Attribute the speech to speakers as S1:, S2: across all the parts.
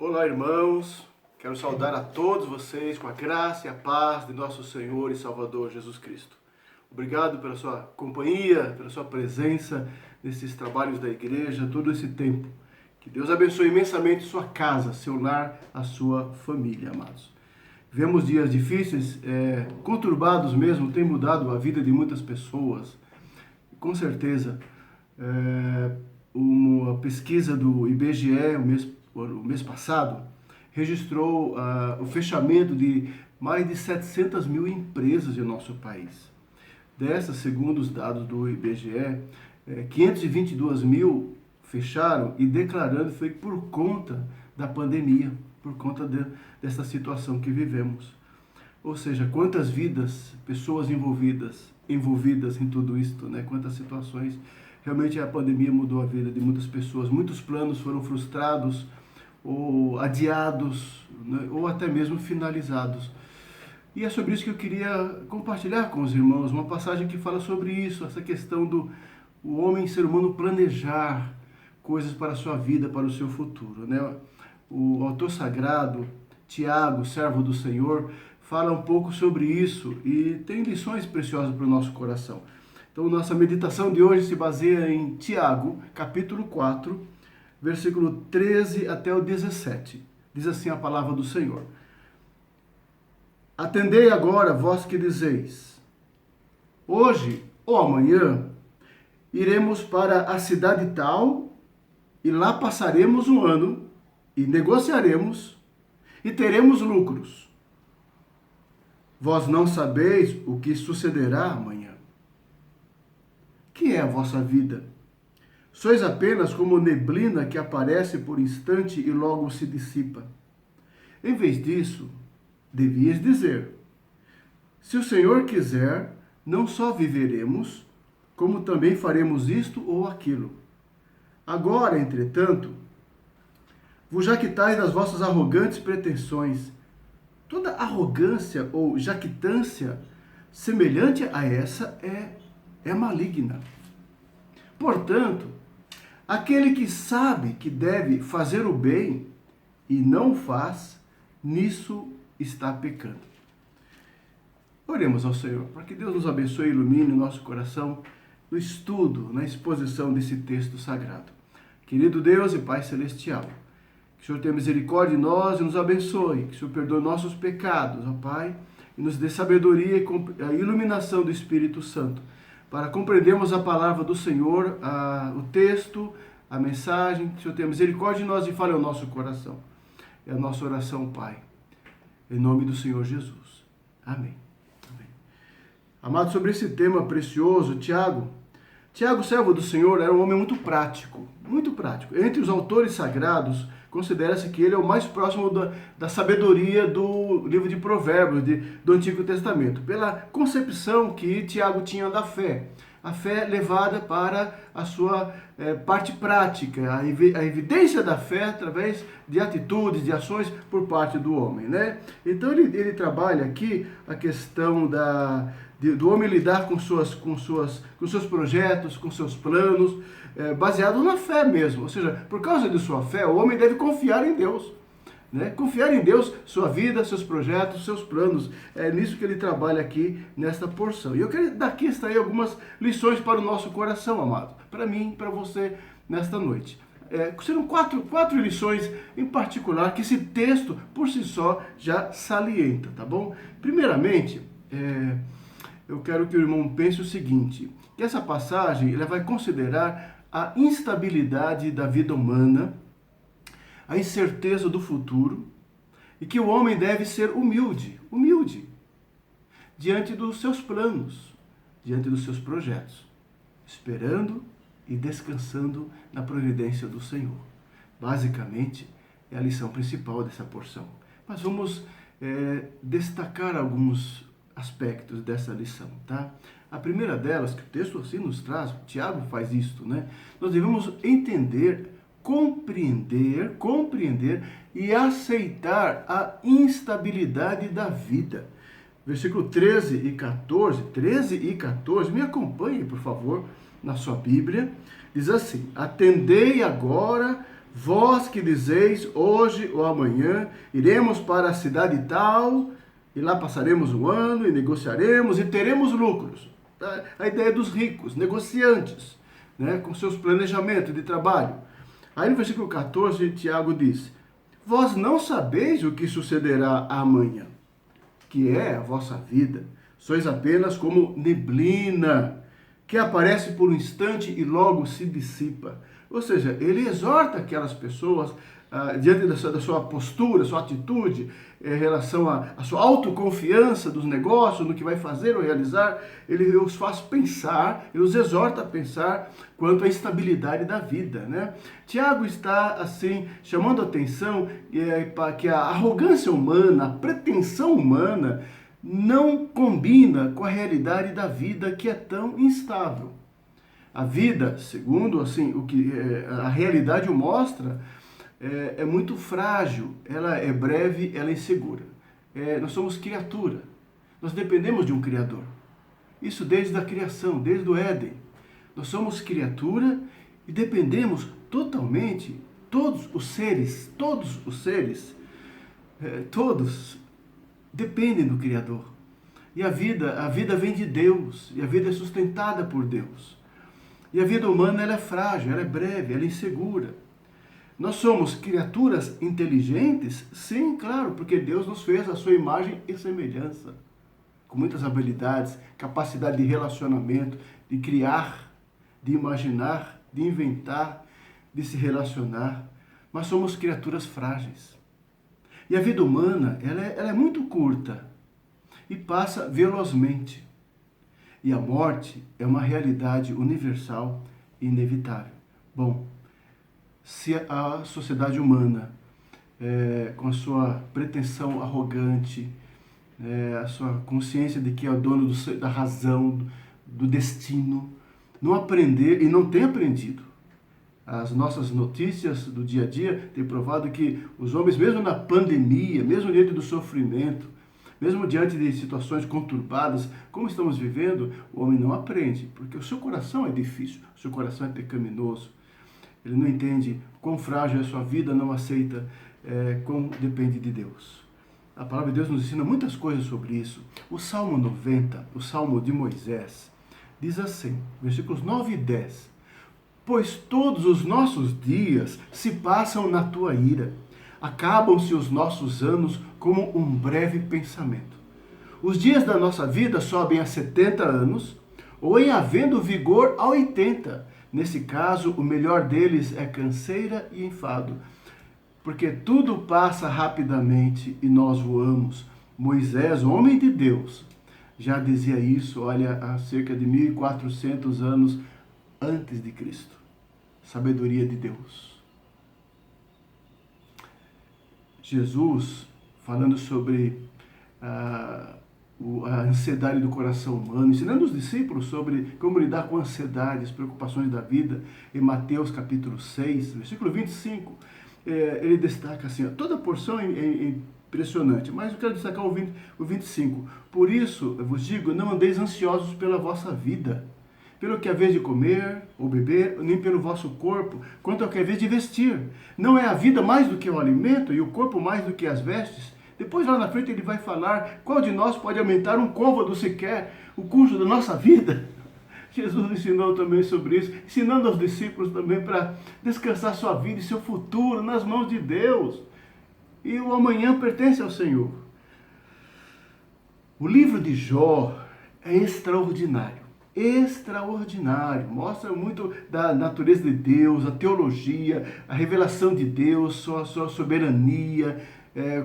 S1: Olá, irmãos. Quero saudar a todos vocês com a graça e a paz de nosso Senhor e Salvador Jesus Cristo. Obrigado pela sua companhia, pela sua presença nesses trabalhos da igreja, todo esse tempo. Que Deus abençoe imensamente sua casa, seu lar, a sua família, amados. Vivemos dias difíceis, conturbados mesmo, tem mudado a vida de muitas pessoas. Com certeza, uma pesquisa do IBGE, o mês passado, registrou o fechamento de mais de 700 mil empresas em nosso país. Dessas, segundo os dados do IBGE, 522 mil fecharam e declarando foi por conta da pandemia, por conta dessa situação que vivemos. Ou seja, quantas vidas, pessoas envolvidas em tudo isso, né? Quantas situações. Realmente a pandemia mudou a vida de muitas pessoas, muitos planos foram frustrados, ou adiados, né, ou até mesmo finalizados. E é sobre isso que eu queria compartilhar com os irmãos, uma passagem que fala sobre isso, essa questão do homem, ser humano, planejar coisas para a sua vida, para o seu futuro, né? O autor sagrado, Tiago, servo do Senhor, fala um pouco sobre isso e tem lições preciosas para o nosso coração. Então, nossa meditação de hoje se baseia em Tiago, capítulo 4, versículo 13 até o 17. Diz assim a palavra do Senhor. Atendei agora, vós que dizeis, hoje ou amanhã iremos para a cidade tal e lá passaremos um ano e negociaremos e teremos lucros. Vós não sabeis o que sucederá amanhã. Que é a vossa vida? Sois apenas como neblina que aparece por instante e logo se dissipa. Em vez disso, devias dizer, se o Senhor quiser, não só viveremos, como também faremos isto ou aquilo. Agora, entretanto, vos jactais das vossas arrogantes pretensões. Toda arrogância ou jactância semelhante a essa é maligna. Portanto, aquele que sabe que deve fazer o bem e não o faz, nisso está pecando. Oremos ao Senhor, para que Deus nos abençoe e ilumine o nosso coração no estudo, na exposição desse texto sagrado. Querido Deus e Pai Celestial, que o Senhor tenha misericórdia de nós e nos abençoe, que o Senhor perdoe nossos pecados, ó Pai, e nos dê sabedoria e a iluminação do Espírito Santo, para compreendermos a palavra do Senhor, o texto, a mensagem. Que o Senhor tenha misericórdia de nós e fale ao nosso coração. É a nossa oração, Pai, em nome do Senhor Jesus. Amém. Amém. Amado, sobre esse tema precioso, Tiago, servo do Senhor, era um homem muito prático, muito prático. Entre os autores sagrados, considera-se que ele é o mais próximo da sabedoria do livro de Provérbios, do Antigo Testamento, pela concepção que Tiago tinha da fé. A fé levada para a sua parte prática, a evidência da fé através de atitudes, de ações por parte do homem, né? Então ele trabalha aqui a questão do homem lidar com seus projetos, com seus planos, baseado na fé mesmo. Ou seja, por causa de sua fé, o homem deve confiar em Deus. Né? Confiar em Deus, sua vida, seus projetos, seus planos. É nisso que ele trabalha aqui nesta porção. E eu quero daqui extrair algumas lições para o nosso coração, amado. Para mim, para você, nesta noite. Serão quatro lições em particular que esse texto, por si só, já salienta, tá bom? Primeiramente, eu quero que o irmão pense o seguinte, que essa passagem ela vai considerar a instabilidade da vida humana, a incerteza do futuro, e que o homem deve ser humilde, diante dos seus planos, diante dos seus projetos, esperando e descansando na providência do Senhor. Basicamente, é a lição principal dessa porção. Mas vamos destacar alguns aspectos dessa lição, tá? A primeira delas, que o texto assim nos traz, Tiago faz isto, né? Nós devemos entender, compreender e aceitar a instabilidade da vida. Versículo 13 e 14, me acompanhe, por favor, na sua Bíblia. Diz assim, atendei agora, Vós que dizeis, hoje ou amanhã, iremos para a cidade tal, e lá passaremos um ano, e negociaremos, e teremos lucros. A ideia dos ricos, negociantes, né, com seus planejamentos de trabalho. Aí no versículo 14, Tiago diz, vós não sabeis o que sucederá amanhã, que é a vossa vida. Sois apenas como neblina, que aparece por um instante e logo se dissipa. Ou seja, ele exorta aquelas pessoas, diante da sua postura, sua atitude, em relação à sua autoconfiança dos negócios, no que vai fazer ou realizar, ele os faz pensar, ele os exorta a pensar quanto à estabilidade da vida, né? Tiago está, assim, chamando a atenção para que a arrogância humana, a pretensão humana, não combina com a realidade da vida que é tão instável. A vida, segundo assim, o que a realidade o mostra, é muito frágil, ela é breve, ela é insegura. Nós somos criatura, nós dependemos de um Criador. Isso desde a criação, desde o Éden. Nós somos criatura e dependemos totalmente, todos os seres, todos dependem do Criador. E a vida vem de Deus, e a vida é sustentada por Deus. E a vida humana ela é frágil, ela é breve, ela é insegura. Nós somos criaturas inteligentes? Sim, claro, porque Deus nos fez a sua imagem e semelhança. Com muitas habilidades, capacidade de relacionamento, de criar, de imaginar, de inventar, de se relacionar. Mas somos criaturas frágeis. E a vida humana ela é muito curta e passa velozmente. E a morte é uma realidade universal e inevitável. Bom, se a sociedade humana, com a sua pretensão arrogante, a sua consciência de que é o dono da razão, do destino, não aprender e não tem aprendido. As nossas notícias do dia a dia têm provado que os homens, mesmo na pandemia, mesmo diante do sofrimento, mesmo diante de situações conturbadas, como estamos vivendo, o homem não aprende, porque o seu coração é difícil, o seu coração é pecaminoso. Ele não entende quão frágil é a sua vida, não aceita quão depende de Deus. A palavra de Deus nos ensina muitas coisas sobre isso. O Salmo 90, o Salmo de Moisés, diz assim, versículos 9 e 10. Pois todos os nossos dias se passam na tua ira. Acabam-se os nossos anos como um breve pensamento. Os dias da nossa vida sobem a 70 anos, ou em havendo vigor a 80. Nesse caso, o melhor deles é canseira e enfado, porque tudo passa rapidamente e nós voamos. Moisés, homem de Deus, já dizia isso, olha, há cerca de 1400 anos antes de Cristo. Sabedoria de Deus. Jesus, falando sobre a ansiedade do coração humano, ensinando os discípulos sobre como lidar com a ansiedade, as preocupações da vida, em Mateus capítulo 6, versículo 25, ele destaca assim, toda a porção é impressionante, mas eu quero destacar o 25. Por isso, eu vos digo, não andeis ansiosos pela vossa vida, pelo que haveis de comer ou beber, nem pelo vosso corpo, quanto ao que haveis de vestir. Não é a vida mais do que o alimento e o corpo mais do que as vestes? Depois lá na frente ele vai falar qual de nós pode aumentar um côvado sequer o curso da nossa vida. Jesus ensinou também sobre isso, ensinando aos discípulos também para descansar sua vida e seu futuro nas mãos de Deus. E o amanhã pertence ao Senhor. O livro de Jó é extraordinário. Extraordinário, mostra muito da natureza de Deus, a teologia, a revelação de Deus, sua soberania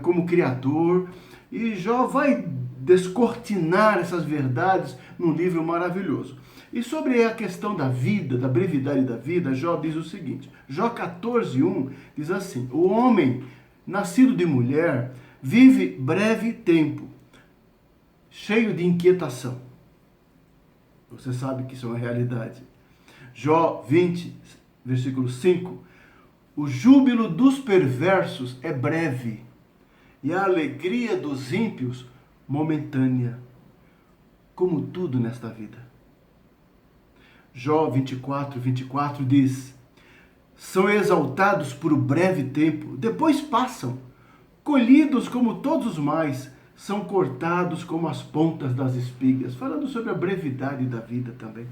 S1: como Criador. E Jó vai descortinar essas verdades num livro maravilhoso. E sobre a questão da vida, da brevidade da vida, Jó diz o seguinte, Jó 14:1 diz assim, o homem nascido de mulher vive breve tempo, cheio de inquietação. Você sabe que isso é uma realidade. Jó 20, versículo 5. O júbilo dos perversos é breve, e a alegria dos ímpios momentânea, como tudo nesta vida. Jó 24 diz, São exaltados por um breve tempo, depois passam. Colhidos como todos os mais, são cortados como as pontas das espigas. Falando sobre a brevidade da vida também.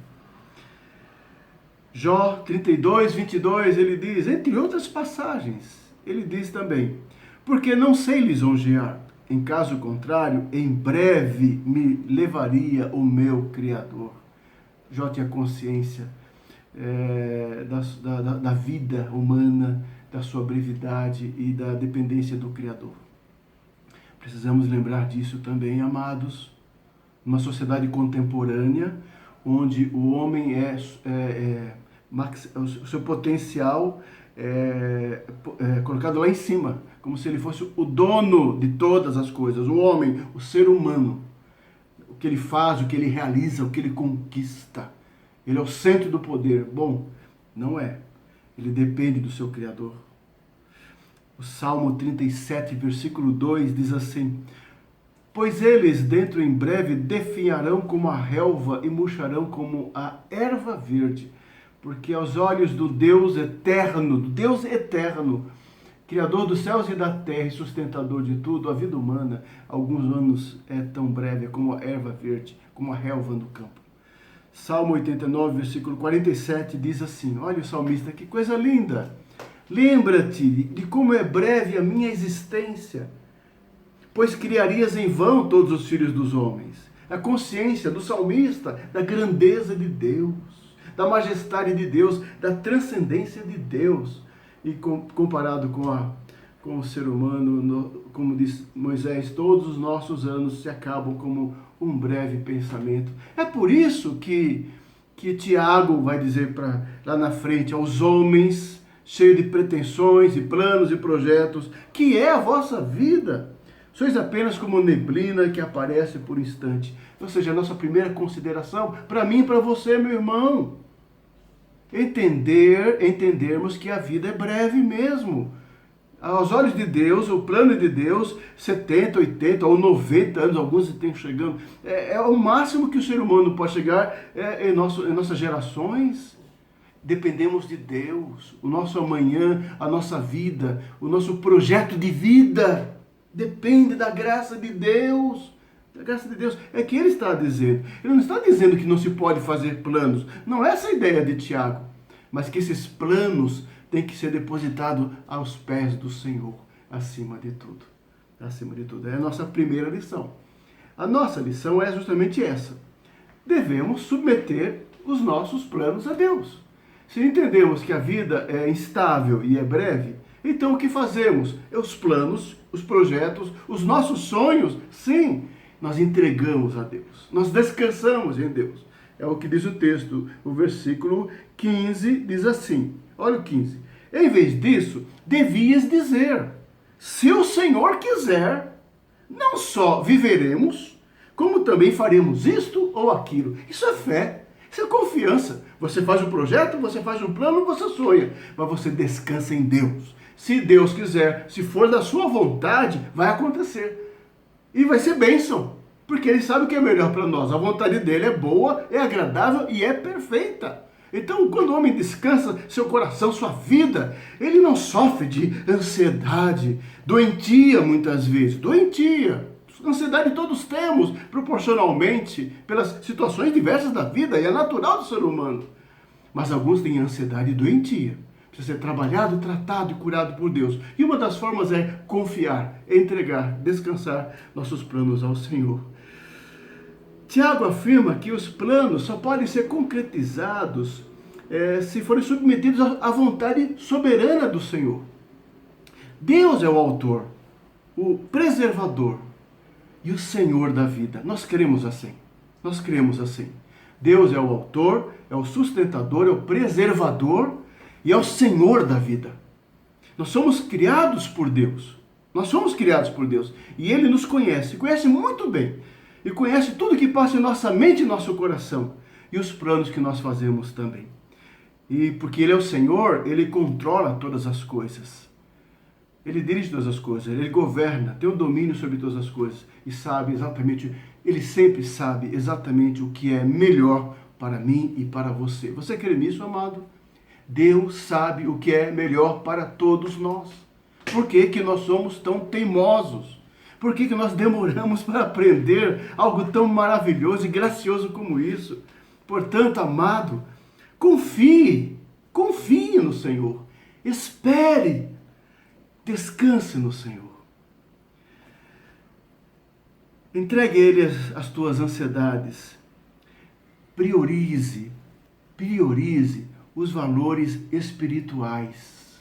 S1: Jó 32, 22, ele diz, entre outras passagens, ele diz também, porque não sei lisonjear, em caso contrário, em breve me levaria o meu Criador. Jó tinha consciência da vida humana, da sua brevidade e da dependência do Criador. Precisamos lembrar disso também, amados, numa sociedade contemporânea, onde o homem o seu potencial é colocado lá em cima, como se ele fosse o dono de todas as coisas, o homem, o ser humano, o que ele faz, o que ele realiza, o que ele conquista. Ele é o centro do poder. Bom, não é. Ele depende do seu Criador. O Salmo 37, versículo 2 diz assim, pois eles dentro em breve definharão como a relva e murcharão como a erva verde, porque aos olhos do Deus eterno, Criador dos céus e da terra e sustentador de tudo, a vida humana, alguns anos é tão breve como a erva verde, como a relva no campo. Salmo 89, versículo 47 diz assim, olha o salmista, que coisa linda! Lembra-te de como é breve a minha existência, pois criarias em vão todos os filhos dos homens. A consciência do salmista da grandeza de Deus, da majestade de Deus, da transcendência de Deus. E comparado com o ser humano, como diz Moisés, todos os nossos anos se acabam como um breve pensamento. É por isso que Tiago vai dizer lá na frente aos homens, cheio de pretensões e planos e projetos, que é a vossa vida. Sois apenas como neblina que aparece por instante. Ou seja, a nossa primeira consideração, para mim e para você, meu irmão, entendermos que a vida é breve mesmo. Aos olhos de Deus, o plano de Deus, 70, 80 ou 90 anos, alguns estão chegando, é o máximo que o ser humano pode chegar em nossas gerações. Dependemos de Deus, o nosso amanhã, a nossa vida, o nosso projeto de vida depende da graça de Deus. Da graça de Deus. É que ele está dizendo. Ele não está dizendo que não se pode fazer planos. Não é essa a ideia de Tiago. Mas que esses planos têm que ser depositados aos pés do Senhor, acima de tudo. Acima de tudo. É a nossa primeira lição. A nossa lição é justamente essa. Devemos submeter os nossos planos a Deus. Se entendemos que a vida é instável e é breve, então o que fazemos? Os planos, os projetos, os nossos sonhos, sim, nós entregamos a Deus. Nós descansamos em Deus. É o que diz o texto. O versículo 15 diz assim, olha o 15. Em vez disso, devias dizer, se o Senhor quiser, não só viveremos, como também faremos isto ou aquilo. Isso é fé. Isso é confiança. Você faz um projeto, você faz um plano, você sonha. Mas você descansa em Deus. Se Deus quiser, se for da sua vontade, vai acontecer. E vai ser bênção. Porque Ele sabe o que é melhor para nós. A vontade dEle é boa, é agradável e é perfeita. Então, quando o homem descansa, seu coração, sua vida, ele não sofre de ansiedade, doentia muitas vezes. Doentia. Ansiedade todos temos, proporcionalmente, pelas situações diversas da vida, e é natural do ser humano. Mas alguns têm ansiedade doentia. Precisa ser trabalhado, tratado e curado por Deus. E uma das formas é confiar, entregar, descansar nossos planos ao Senhor. Tiago afirma que os planos só podem ser concretizados se forem submetidos à vontade soberana do Senhor. Deus é o autor, o preservador e o Senhor da vida. Nós cremos assim. Nós cremos assim. Deus é o autor, é o sustentador, é o preservador e é o Senhor da vida. Nós somos criados por Deus. Nós somos criados por Deus. E Ele nos conhece muito bem. E conhece tudo que passa em nossa mente e nosso coração. E os planos que nós fazemos também. E porque Ele é o Senhor, Ele controla todas as coisas. Ele dirige todas as coisas, Ele governa, tem o domínio sobre todas as coisas. E sabe exatamente, Ele sempre sabe exatamente o que é melhor para mim e para você. Você crê nisso, amado? Deus sabe o que é melhor para todos nós. Por que que nós somos tão teimosos? Por que que nós demoramos para aprender algo tão maravilhoso e gracioso como isso? Portanto, amado, confie no Senhor. Espere, descanse no Senhor. Entregue a Ele as tuas ansiedades. Priorize os valores espirituais.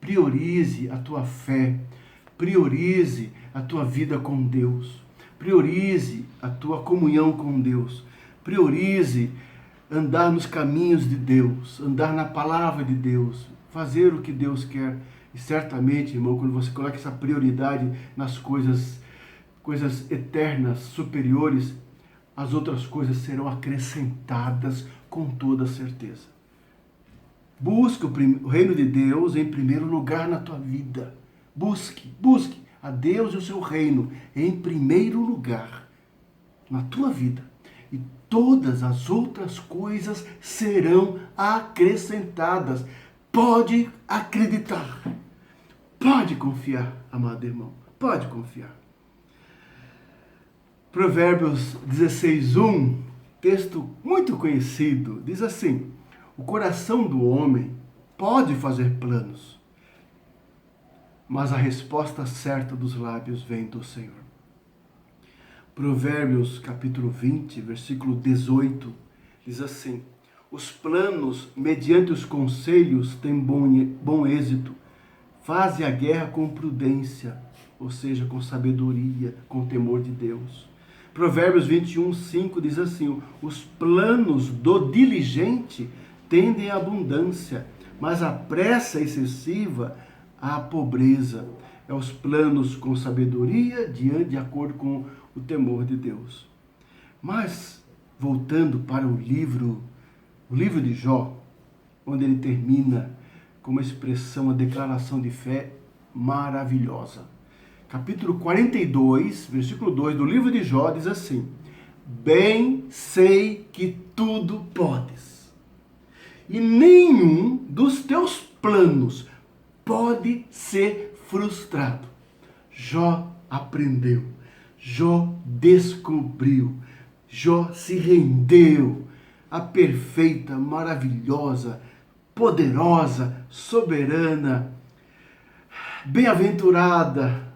S1: Priorize a tua fé. Priorize a tua vida com Deus. Priorize a tua comunhão com Deus. Priorize andar nos caminhos de Deus, andar na palavra de Deus, fazer o que Deus quer. E certamente, irmão, quando você coloca essa prioridade nas coisas eternas, superiores, as outras coisas serão acrescentadas com toda certeza. Busque o reino de Deus em primeiro lugar na tua vida. Busque a Deus e o seu reino em primeiro lugar na tua vida. E todas as outras coisas serão acrescentadas. Pode acreditar. Pode confiar, amado irmão. Pode confiar. Provérbios 16:1, texto muito conhecido, diz assim: o coração do homem pode fazer planos, mas a resposta certa dos lábios vem do Senhor. Provérbios capítulo 20, versículo 18, diz assim: os planos mediante os conselhos têm bom êxito, faze a guerra com prudência, ou seja, com sabedoria, com temor de Deus. Provérbios 21:5 diz assim: os planos do diligente tendem à abundância, mas a pressa excessiva à pobreza. É os planos com sabedoria, de acordo com o temor de Deus. Mas, voltando para o livro de Jó, onde ele termina com uma expressão, uma declaração de fé maravilhosa. Capítulo 42, versículo 2 do livro de Jó diz assim: bem sei que tudo podes, e nenhum dos teus planos pode ser frustrado. Jó aprendeu, Jó descobriu, Jó se rendeu à perfeita, maravilhosa, poderosa, soberana, bem-aventurada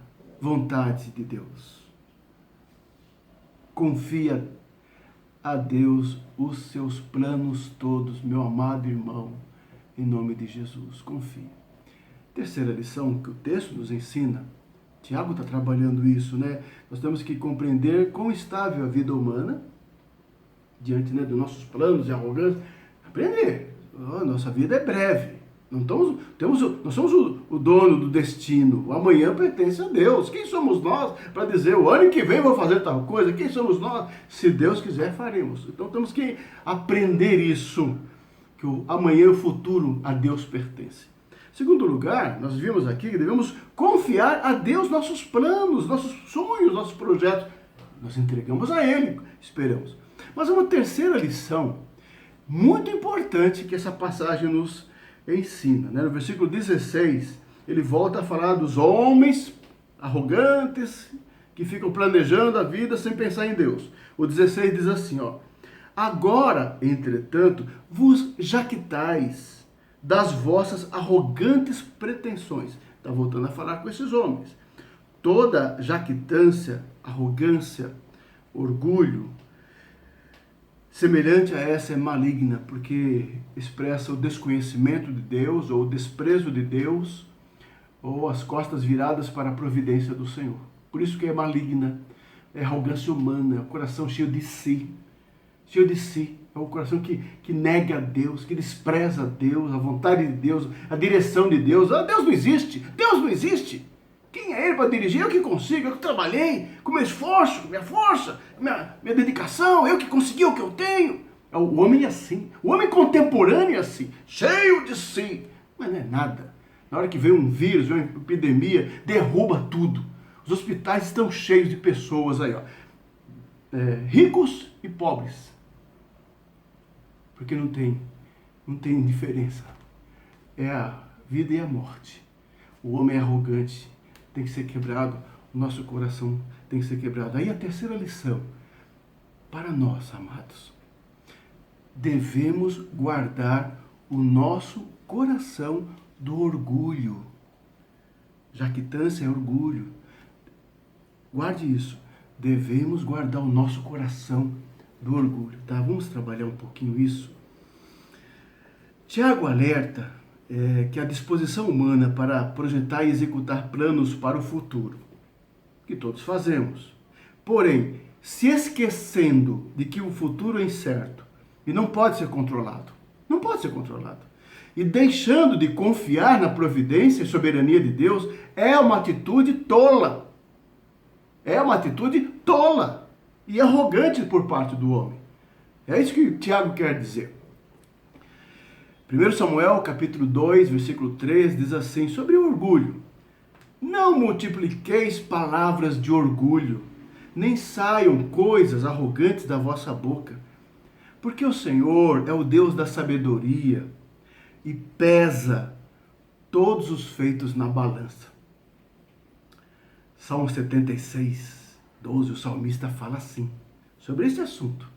S1: vontade de Deus. Confia a Deus os seus planos todos, meu amado irmão, em nome de Jesus. Confie. Terceira lição que o texto nos ensina, Tiago está trabalhando isso, né? Nós temos que compreender quão estável a vida humana, diante, né, dos nossos planos e arrogância. Aprender. Nossa vida é breve. Nós somos o dono do destino. O amanhã pertence a Deus. Quem somos nós para dizer o ano que vem vou fazer tal coisa? Quem somos nós? Se Deus quiser, faremos. Então temos que aprender isso, que o amanhã e o futuro a Deus pertence. Segundo lugar, nós vimos aqui que devemos confiar a Deus nossos planos, nossos sonhos, nossos projetos. Nós entregamos a Ele, esperamos. Mas uma terceira lição muito importante que essa passagem nos ensina, né? No versículo 16, ele volta a falar dos homens arrogantes que ficam planejando a vida sem pensar em Deus. O 16 diz assim, agora, entretanto, vos jactais das vossas arrogantes pretensões. Está voltando a falar com esses homens. Toda jactância, arrogância, orgulho, semelhante a essa é maligna, porque expressa o desconhecimento de Deus, ou o desprezo de Deus, ou as costas viradas para a providência do Senhor. Por isso que é maligna, é arrogância humana, é o coração cheio de si. Cheio de si. É o coração que nega a Deus, que despreza a Deus, a vontade de Deus, a direção de Deus. Deus não existe! Deus não existe! Quem é Ele para dirigir? Eu que consigo, eu que trabalhei, com meu esforço, minha força, minha dedicação, eu que consegui o que eu tenho. O homem é assim, o homem contemporâneo é assim, cheio de si, mas não é nada. Na hora que vem um vírus, vem uma epidemia, derruba tudo. Os hospitais estão cheios de pessoas aí, ricos e pobres, porque não tem diferença. é a vida e a morte. O homem arrogante tem que ser quebrado, o nosso coração tem que ser quebrado. Aí a terceira lição, para nós, amados, devemos guardar o nosso coração do orgulho. Jactância é orgulho. Guarde isso. Devemos guardar o nosso coração do orgulho. Tá? Vamos trabalhar um pouquinho isso. Tiago alerta que a disposição humana para projetar e executar planos para o futuro, que todos fazemos, porém, se esquecendo de que o futuro é incerto e não pode ser controlado, e deixando de confiar na providência e soberania de Deus, é uma atitude tola. É uma atitude tola e arrogante por parte do homem. É isso que Tiago quer dizer. 1 Samuel, capítulo 2, versículo 3, diz assim, sobre o orgulho. Não multipliqueis palavras de orgulho, nem saiam coisas arrogantes da vossa boca, porque o Senhor é o Deus da sabedoria e pesa todos os feitos na balança. Salmo 76, 12, o salmista fala assim, sobre esse assunto.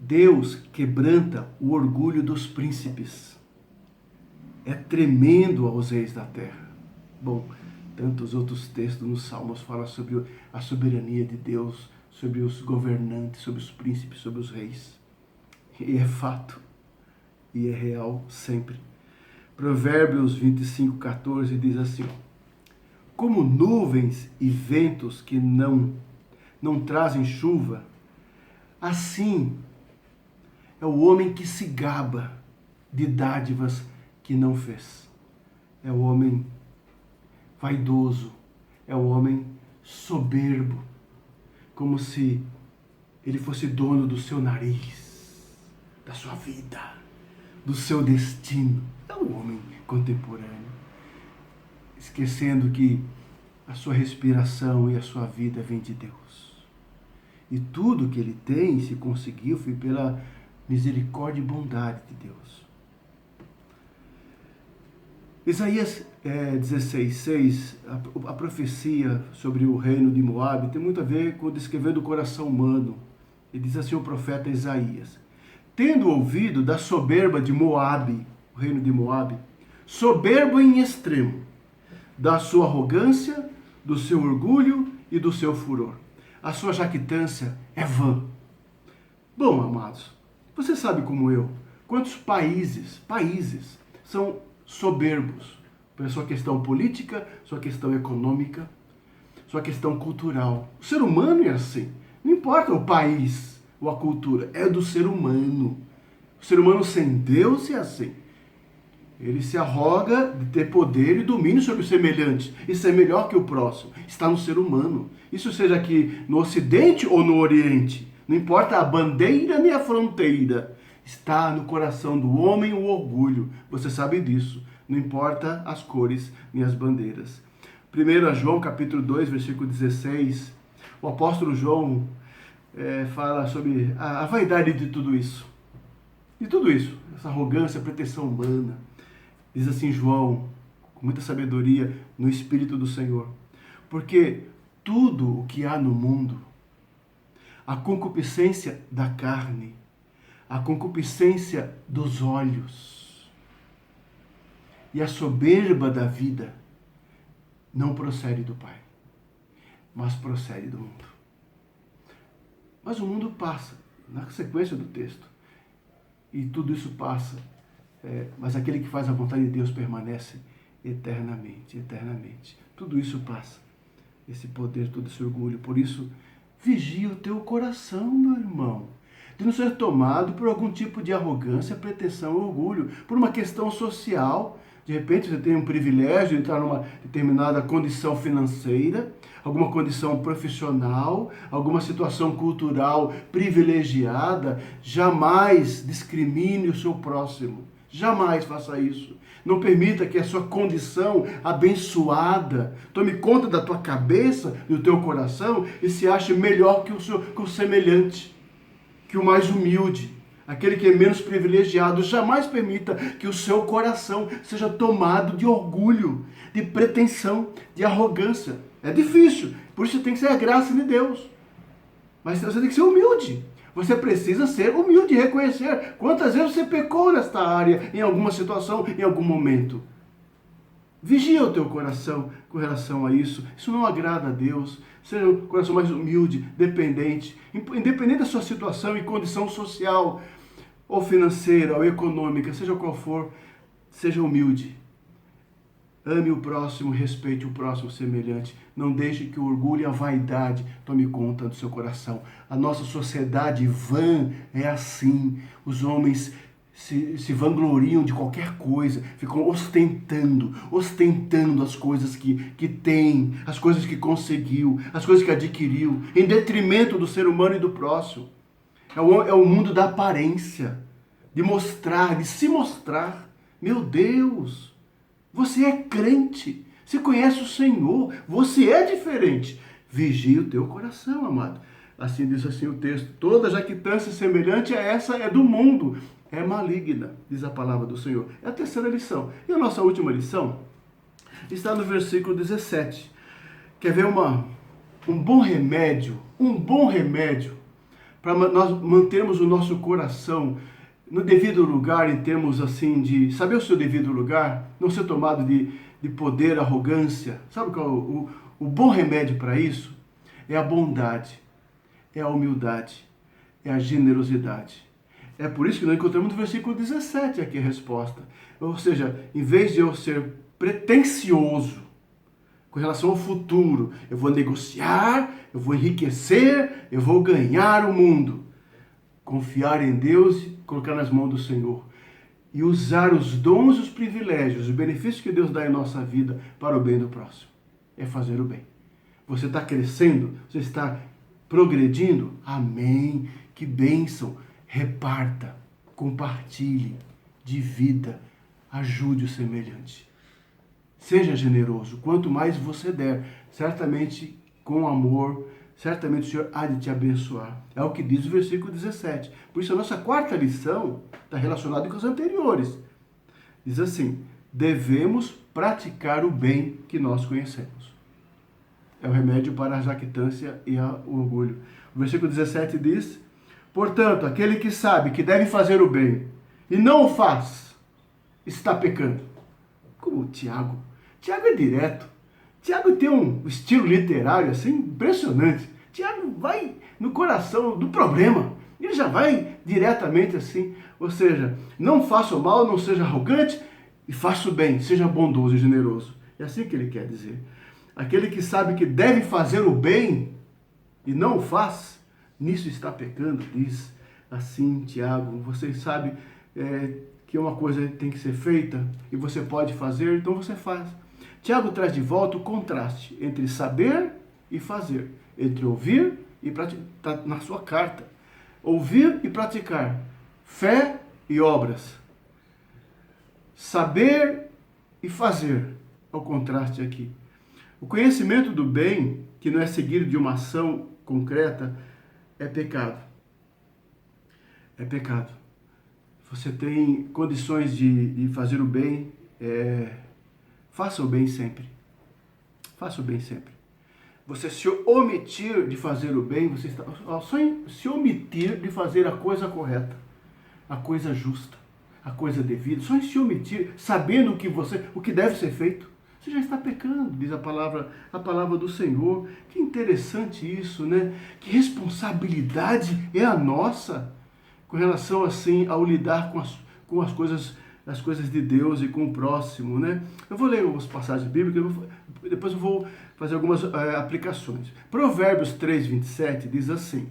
S1: Deus quebranta o orgulho dos príncipes. É tremendo aos reis da terra. Bom, tantos outros textos nos Salmos falam sobre a soberania de Deus, sobre os governantes, sobre os príncipes, sobre os reis. E é fato. E é real sempre. Provérbios 25, 14 diz assim, como nuvens e ventos que não trazem chuva, assim é o homem que se gaba de dádivas que não fez. É o homem vaidoso, é o homem soberbo, como se ele fosse dono do seu nariz, da sua vida, do seu destino. É o homem contemporâneo, esquecendo que a sua respiração e a sua vida vem de Deus. E tudo que ele tem, se conseguiu, foi pela misericórdia e bondade de Deus. Isaías 16:6, a profecia sobre o reino de Moabe, tem muito a ver com descrevendo o coração humano. E diz assim o profeta Isaías, tendo ouvido da soberba de Moabe, o reino de Moabe, soberbo em extremo, da sua arrogância, do seu orgulho e do seu furor. A sua jactância é vã. Bom, amados, você sabe como eu, quantos países são soberbos pela sua questão política, sua questão econômica, sua questão cultural. O ser humano é assim. Não importa o país ou a cultura, é do ser humano. O ser humano sem Deus é assim. Ele se arroga de ter poder e domínio sobre o semelhante. Isso é melhor que o próximo. Está no ser humano. Isso seja aqui no Ocidente ou no Oriente. Não importa a bandeira nem a fronteira. Está no coração do homem o orgulho. Você sabe disso. Não importa as cores nem as bandeiras. 1 João capítulo 2, versículo 16. O apóstolo João fala sobre a vaidade de tudo isso. De tudo isso. Essa arrogância, pretensão humana. Diz assim João, com muita sabedoria, no Espírito do Senhor. Porque tudo o que há no mundo, a concupiscência da carne, a concupiscência dos olhos e a soberba da vida, não procede do Pai, mas procede do mundo. Mas o mundo passa, na sequência do texto, e tudo isso passa. Mas aquele que faz a vontade de Deus permanece eternamente, eternamente. Tudo isso passa. Esse poder, todo esse orgulho. Por isso, vigia o teu coração, meu irmão. De não ser tomado por algum tipo de arrogância, pretensão, orgulho. Por uma questão social. De repente você tem um privilégio de entrar numa determinada condição financeira, alguma condição profissional, alguma situação cultural privilegiada. Jamais discrimine o seu próximo. Jamais faça isso. Não permita que a sua condição abençoada tome conta da tua cabeça e do teu coração e se ache melhor que o semelhante, que o mais humilde. aquele que é menos privilegiado. Jamais permita que o seu coração seja tomado de orgulho, de pretensão, de arrogância. É difícil, por isso tem que ser a graça de Deus. Mas você tem que ser humilde. Você precisa ser humilde e reconhecer quantas vezes você pecou nesta área, em alguma situação, em algum momento. Vigia o teu coração com relação a isso. Isso não agrada a Deus. Seja um coração mais humilde, dependente, independente da sua situação e condição social, ou financeira, ou econômica, seja qual for, seja humilde. Ame o próximo, respeite o próximo semelhante. Não deixe que o orgulho e a vaidade tome conta do seu coração. A nossa sociedade vã é assim. Os homens se vangloriam de qualquer coisa, ficam ostentando as coisas que tem, as coisas que conseguiu, as coisas que adquiriu, em detrimento do ser humano e do próximo. É o mundo da aparência, de mostrar, de se mostrar. Meu Deus! Você é crente, você conhece o Senhor, você é diferente. Vigia o teu coração, amado. Assim diz assim o texto. Toda jactância semelhante a essa é do mundo, é maligna, diz a palavra do Senhor. É a terceira lição. E a nossa última lição está no versículo 17. Quer ver um bom remédio para nós mantermos o nosso coração no devido lugar, em termos assim de saber o seu devido lugar, não ser tomado de poder, arrogância. Sabe qual o bom remédio para isso? É a bondade, é a humildade, é a generosidade. É por isso que nós encontramos no versículo 17 aqui a resposta. Ou seja, em vez de eu ser pretensioso com relação ao futuro, eu vou negociar, eu vou enriquecer, eu vou ganhar o mundo. Confiar em Deus, colocar nas mãos do Senhor e usar os dons, os privilégios, os benefícios que Deus dá em nossa vida para o bem do próximo. É fazer o bem. Você está crescendo? Você está progredindo? Amém. Que bênção. Reparta, compartilhe, divida, ajude o semelhante. Seja generoso. Quanto mais você der, certamente com amor, certamente o Senhor há de te abençoar. É o que diz o versículo 17. Por isso a nossa quarta lição está relacionada com as anteriores. Diz assim: devemos praticar o bem que nós conhecemos. É o remédio para a jactância e o orgulho. O versículo 17 diz: portanto, aquele que sabe que deve fazer o bem e não o faz, está pecando. Como Tiago. Tiago é direto. Tiago tem um estilo literário assim impressionante. Tiago vai no coração do problema. Ele já vai diretamente assim. Ou seja, não faça o mal, não seja arrogante e faça o bem. Seja bondoso e generoso. É assim que ele quer dizer. Aquele que sabe que deve fazer o bem e não o faz, nisso está pecando, diz assim Tiago. Você sabe que uma coisa tem que ser feita e você pode fazer, então você faz. Tiago traz de volta o contraste entre saber e fazer, entre ouvir e praticar, está na sua carta. Ouvir e praticar, fé e obras. Saber e fazer, é o contraste aqui. O conhecimento do bem, que não é seguido de uma ação concreta, é pecado. É pecado. Você tem condições de fazer o bem, faça o bem sempre. Faça o bem sempre. Você se omitir de fazer o bem, você está só em se omitir de fazer a coisa correta, a coisa justa, a coisa devida, só em se omitir, sabendo o que deve ser feito, você já está pecando, diz a palavra do Senhor. Que interessante isso, né? Que responsabilidade é a nossa com relação assim ao lidar com as coisas de Deus e com o próximo, né? Eu vou ler algumas passagens bíblicas, depois eu vou fazer algumas aplicações. Provérbios 3:27 diz assim: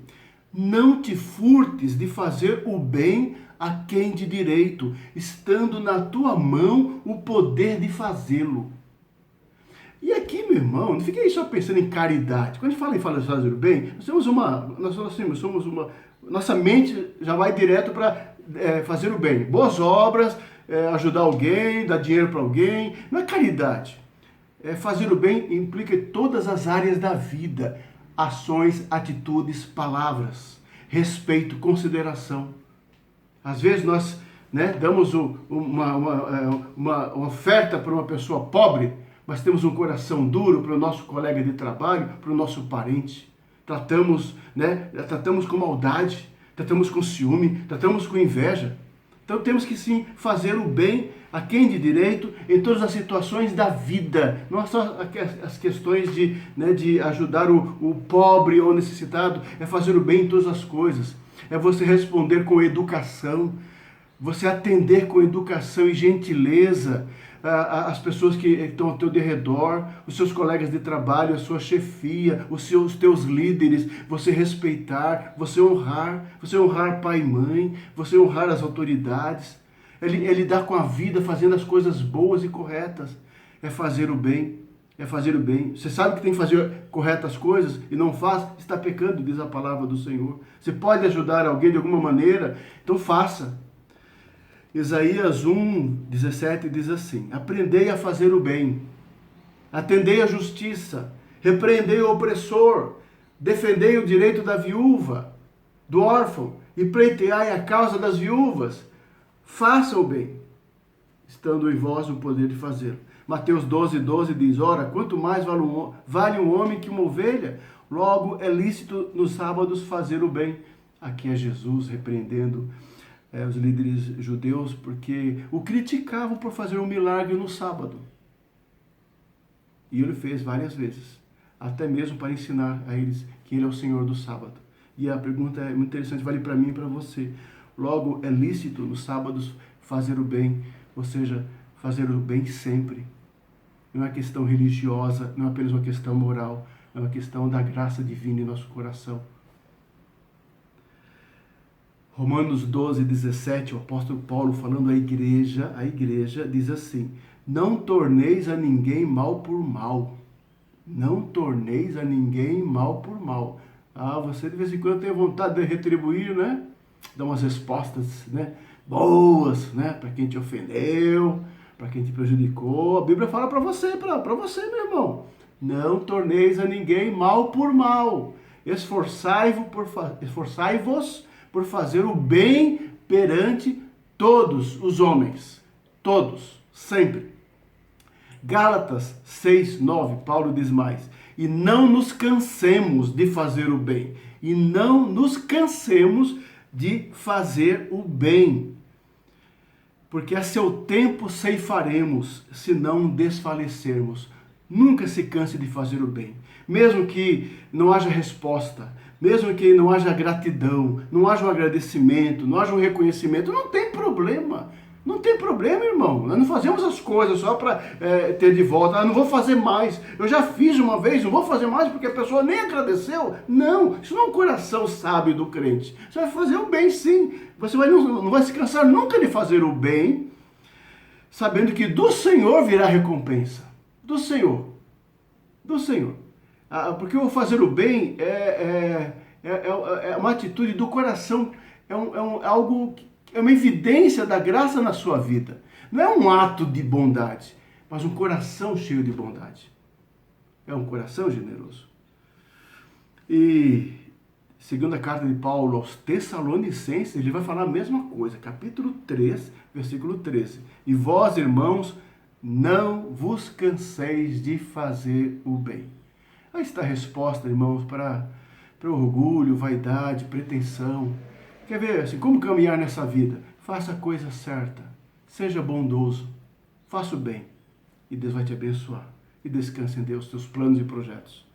S1: não te furtes de fazer o bem a quem de direito, estando na tua mão o poder de fazê-lo. E aqui, meu irmão, não fique aí só pensando em caridade. Quando a gente fala de fazer o bem, nossa mente já vai direto para fazer o bem. Boas obras, ajudar alguém, dar dinheiro para alguém. Não é caridade. Fazer o bem implica todas as áreas da vida. Ações, atitudes, palavras, respeito, consideração. Às vezes nós, né, damos uma oferta para uma pessoa pobre, mas temos um coração duro para o nosso colega de trabalho, para o nosso parente. Tratamos, né, tratamos com maldade, tratamos com ciúme, tratamos com inveja. Então temos que sim fazer o bem a quem de direito em todas as situações da vida. Não é só as questões de ajudar o pobre ou necessitado, é fazer o bem em todas as coisas. É você responder com educação, você atender com educação e gentileza as pessoas que estão ao teu derredor, os seus colegas de trabalho, a sua chefia, os teus líderes, você respeitar, você honrar pai e mãe, você honrar as autoridades, é lidar com a vida fazendo as coisas boas e corretas, é fazer o bem, é fazer o bem. Você sabe que tem que fazer corretas coisas e não faz, está pecando, diz a palavra do Senhor. Você pode ajudar alguém de alguma maneira, então faça. Isaías 1:17 diz assim: aprendei a fazer o bem, atendei a justiça, repreendei o opressor, defendei o direito da viúva, do órfão, e pleiteai a causa das viúvas. Faça o bem, estando em vós o poder de fazê-lo. Mateus 12:12 diz: ora, quanto mais vale um homem que uma ovelha, logo é lícito nos sábados fazer o bem. Aqui é Jesus repreendendo os líderes judeus, porque o criticavam por fazer um milagre no sábado. E ele fez várias vezes, até mesmo para ensinar a eles que ele é o Senhor do sábado. E a pergunta é muito interessante, vale para mim e para você. Logo, é lícito nos sábados fazer o bem, ou seja, fazer o bem sempre. Não é uma questão religiosa, não é apenas uma questão moral, é uma questão da graça divina em nosso coração. Romanos 12:17, o apóstolo Paulo falando à igreja diz assim: não torneis a ninguém mal por mal. Não torneis a ninguém mal por mal. Você de vez em quando tem vontade de retribuir, né? Dar umas respostas, né, boas, né, para quem te ofendeu, para quem te prejudicou. A Bíblia fala para você, meu irmão: não torneis a ninguém mal por mal. Esforçai-vos por fazer o bem perante todos os homens. Todos, sempre. Gálatas 6:9, Paulo diz mais: e não nos cansemos de fazer o bem. E não nos cansemos de fazer o bem. Porque a seu tempo ceifaremos, se não desfalecermos. Nunca se canse de fazer o bem. Mesmo que não haja resposta, mesmo que não haja gratidão, não haja um agradecimento, não haja um reconhecimento, não tem problema. Não tem problema, irmão. Nós não fazemos as coisas só para ter de volta. Não vou fazer mais. Eu já fiz uma vez, não vou fazer mais porque a pessoa nem agradeceu. Não, isso não é um coração sábio do crente. Você vai fazer o bem sim. Você não vai se cansar nunca de fazer o bem, sabendo que do Senhor virá recompensa. Do Senhor. Do Senhor. Porque o fazer o bem é uma atitude do coração. É uma evidência da graça na sua vida. Não é um ato de bondade, mas um coração cheio de bondade. É um coração generoso. E, segundo a carta de Paulo aos Tessalonicenses, ele vai falar a mesma coisa. Capítulo 3, versículo 13. E vós, irmãos, não vos canseis de fazer o bem. Aí está a resposta, irmãos, para orgulho, vaidade, pretensão. Quer ver assim, como caminhar nessa vida? Faça a coisa certa, seja bondoso, faça o bem e Deus vai te abençoar. E descanse em Deus, teus planos e projetos.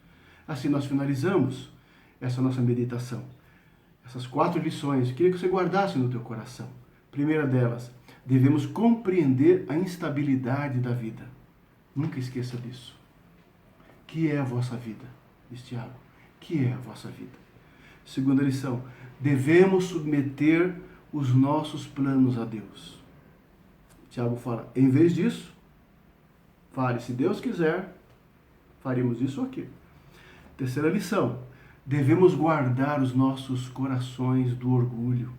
S1: Assim nós finalizamos essa nossa meditação. Essas 4 lições, queria que você guardasse no teu coração. Primeira delas, devemos compreender a instabilidade da vida. Nunca esqueça disso. Que é a vossa vida? Diz Tiago. Que é a vossa vida? Segunda lição, devemos submeter os nossos planos a Deus. Tiago fala, em vez disso, fale, se Deus quiser, faremos isso ou aquilo. Terceira lição, devemos guardar os nossos corações do orgulho.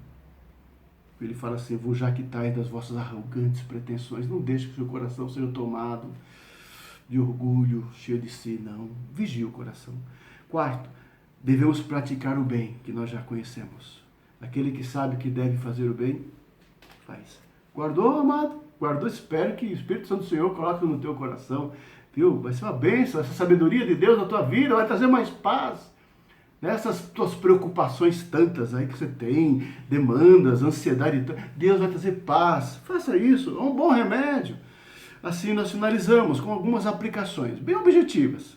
S1: Ele fala assim, vos jactais das vossas arrogantes pretensões, não deixe que o seu coração seja tomado de orgulho, cheio de si, não. Vigie o coração. Quarto, devemos praticar o bem, que nós já conhecemos. Aquele que sabe que deve fazer o bem, Faz. Guardou, amado? Guardou? Espero que o Espírito Santo do Senhor coloque no teu coração. Viu? Vai ser uma bênção. Essa sabedoria de Deus na tua vida vai trazer mais paz. Essas tuas preocupações tantas aí que você tem, demandas, ansiedade, Deus vai trazer paz. Faça isso, é um bom remédio. Assim nós finalizamos com algumas aplicações bem objetivas.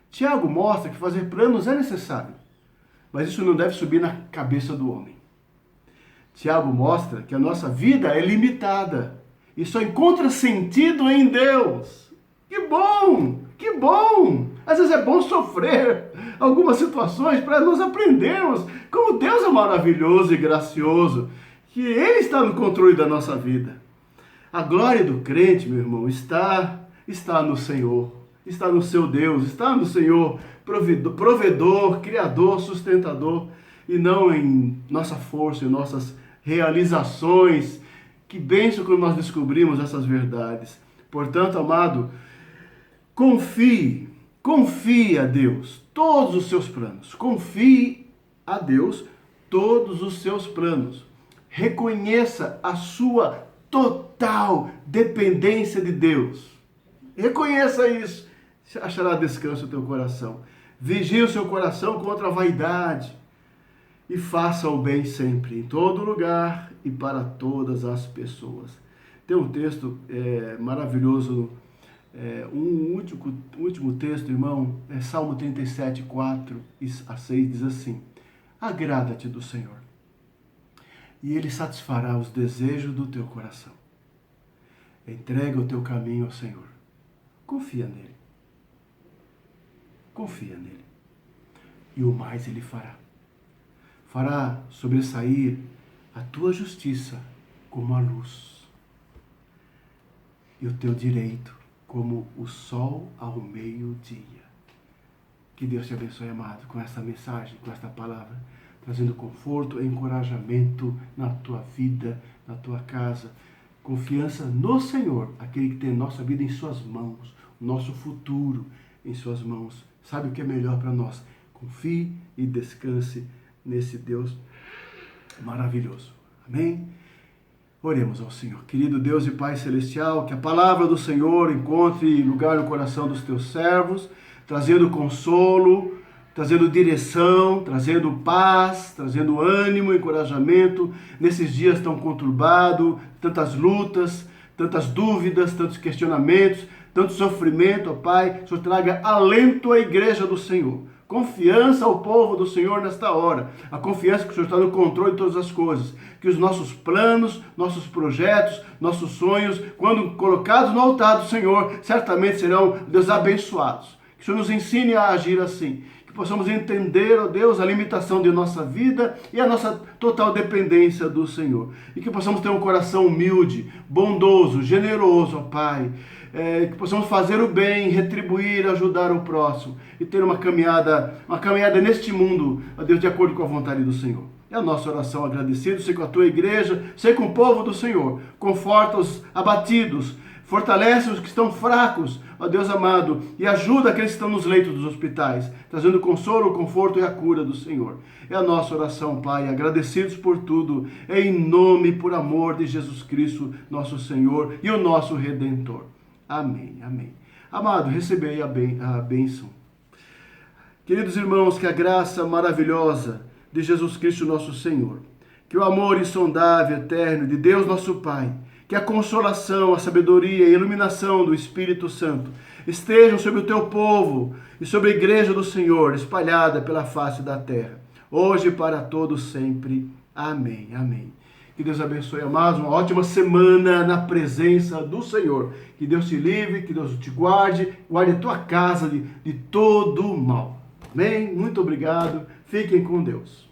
S1: Tiago mostra que fazer planos é necessário, mas isso não deve subir na cabeça do homem. Tiago mostra que a nossa vida é limitada e só encontra sentido em Deus. Que bom! Que bom! Às vezes é bom sofrer algumas situações para nós aprendermos como Deus é maravilhoso e gracioso, que Ele está no controle da nossa vida. A glória do crente, meu irmão, está no Senhor, está no seu Deus, está no Senhor, provedor, criador, sustentador, e não em nossa força, em nossas realizações. Que bênção quando nós descobrimos essas verdades. Portanto, amado, confie a Deus todos os seus planos. Confie a Deus todos os seus planos. Reconheça a sua total dependência de Deus. Reconheça isso. Achará descanso no teu coração. Vigie o seu coração contra a vaidade. E faça o bem sempre, em todo lugar e para todas as pessoas. Tem um texto maravilhoso. Um último texto, irmão, é Salmo 37, 4 a 6, diz assim: agrada-te do Senhor, e Ele satisfará os desejos do teu coração. Entrega o teu caminho ao Senhor. Confia nele. Confia nele. E o mais Ele fará. Fará sobressair a tua justiça como a luz, e o teu direito como o sol ao meio-dia. Que Deus te abençoe, amado, com essa mensagem, com esta palavra, trazendo conforto e encorajamento na tua vida, na tua casa. Confiança no Senhor, aquele que tem nossa vida em suas mãos, o nosso futuro em suas mãos. Sabe o que é melhor para nós? Confie e descanse nesse Deus maravilhoso. Amém? Oremos ao Senhor. Querido Deus e Pai Celestial, que a palavra do Senhor encontre lugar no coração dos teus servos, trazendo consolo, trazendo direção, trazendo paz, trazendo ânimo, encorajamento, nesses dias tão conturbados, tantas lutas, tantas dúvidas, tantos questionamentos, tanto sofrimento, ó Pai. O Senhor traga alento à igreja do Senhor. Confiança ao povo do Senhor nesta hora. A confiança que o Senhor está no controle de todas as coisas. Que os nossos planos, nossos projetos, nossos sonhos, quando colocados no altar do Senhor, certamente serão, Deus, abençoados. Que o Senhor nos ensine a agir assim. Que possamos entender, ó Deus, a limitação de nossa vida e a nossa total dependência do Senhor. E que possamos ter um coração humilde, bondoso, generoso, ó Pai. Que possamos fazer o bem, retribuir, ajudar o próximo e ter uma caminhada neste mundo, ó Deus, de acordo com a vontade do Senhor. É a nossa oração agradecida, sei com a tua igreja, sei com o povo do Senhor. Conforta os abatidos, fortalece os que estão fracos, ó Deus amado, e ajuda aqueles que estão nos leitos dos hospitais, trazendo consolo, conforto e a cura do Senhor. É a nossa oração, Pai, agradecidos por tudo, em nome e por amor de Jesus Cristo, nosso Senhor e o nosso Redentor. Amém, amém. Amado, recebei a bênção. Queridos irmãos, que a graça maravilhosa de Jesus Cristo nosso Senhor, que o amor insondável, eterno de Deus nosso Pai, que a consolação, a sabedoria e a iluminação do Espírito Santo estejam sobre o teu povo e sobre a igreja do Senhor, espalhada pela face da terra, hoje e para todos sempre. Amém, amém. Que Deus abençoe, amados, uma ótima semana na presença do Senhor. Que Deus te livre, que Deus te guarde a tua casa de todo o mal. Amém? Muito obrigado. Fiquem com Deus.